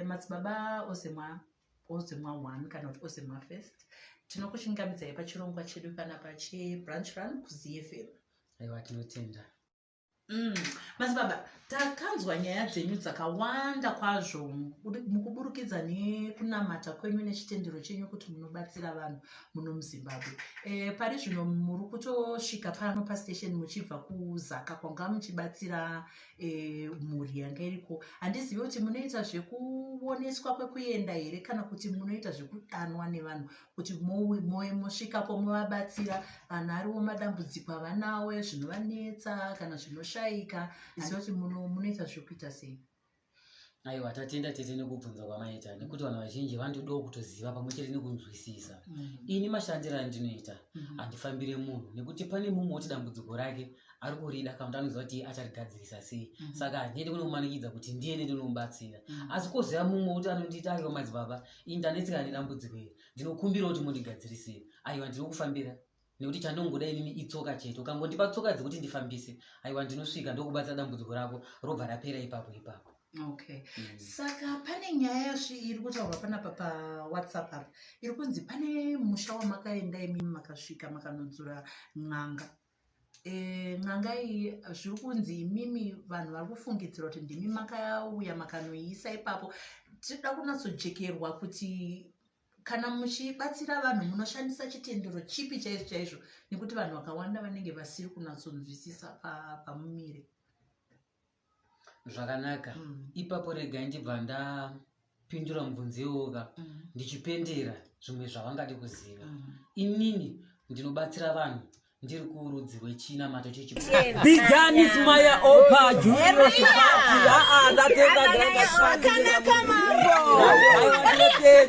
Madzibaba Ozemwa 1 kana kuti Ozemwa first. Tinokushingamidzai pachirongwa chedu kana pachi branch run kuZFM. Aiwa tinotenda. Madzibaba, takanzwa nyaya dzenyu dzakawanda kwazvo mukuburukidza nekunamata kwenyu nechitendero chenyu kuti munobatsira vanhu muno muZimbabwe. Pari zvino muri kutosvika pano pastation muchibva kuzaka kwanga muchibatsira mhuri yanga iriko. Handizivi kuti munoita zvekuoneswa kwekuenda here kana kuti munoita zvekudanwa nevanhu kuti mosvikapo movabatsira vanhu ariwo madambudziko avanawo zvinovanetsa kana zvinoshaika. Handizivi kuti munoita zvekuita sei. Aiwa tatenda tete nekubvunza kwamaita nekuti vanhu vazhinji vandodawo kutoziva pamwechete nekunzwisisa. Ini mashandiro andinoita handifambire munhu nekuti pane mumwe woti dambudziko rake ari kurida kana anoziva kuti acharigadzirisa sei. Saka handiendi kunomumanikidza kuti ndiye ndinomubatsira. Asi koziva mumwe woti anonditi aiwa Madzibaba, ini ndanetseka nedambudziko iri, ndinokumbira kuti mundigadzirisei. Aiwa ndinokufambira. Nekuti chandongoda inini itsoka chete. Ukangondipa tsoka dzekuti ndifambise, aiwa ndinosvika ndokubatsira dambudziko rako robva rapera ipapo. Okay. Saka pane nyaya iri kutaurwa panapa paWhatsApp apa. Iri kunzi pane musha wamakaenda imimi makasvika makanodzura n'anga. N'anga iyi zviri kunzi imimi vanhu vari kufungidzira kuti ndimi makauya makanoiisa ipapo. Tinoda kunatsojekerwa kuti kana muchibatsira vanhu munoshandisa chitendero chipi chaizvo nekuti vanhu vakawanda vanenge vasiri kunatsonzwisisa pamumire. Zvakanaka. Ipapo regai ndibva ndapindura mubvunzo iwoka ndichipendera zvimwe zvavangade kuziva. Inini ndinobatsira vanhu ndiri kurudzi rwechinamato chechipfuuri. Bijani Smaya Opa Junior Sipati. Ndatenda granda.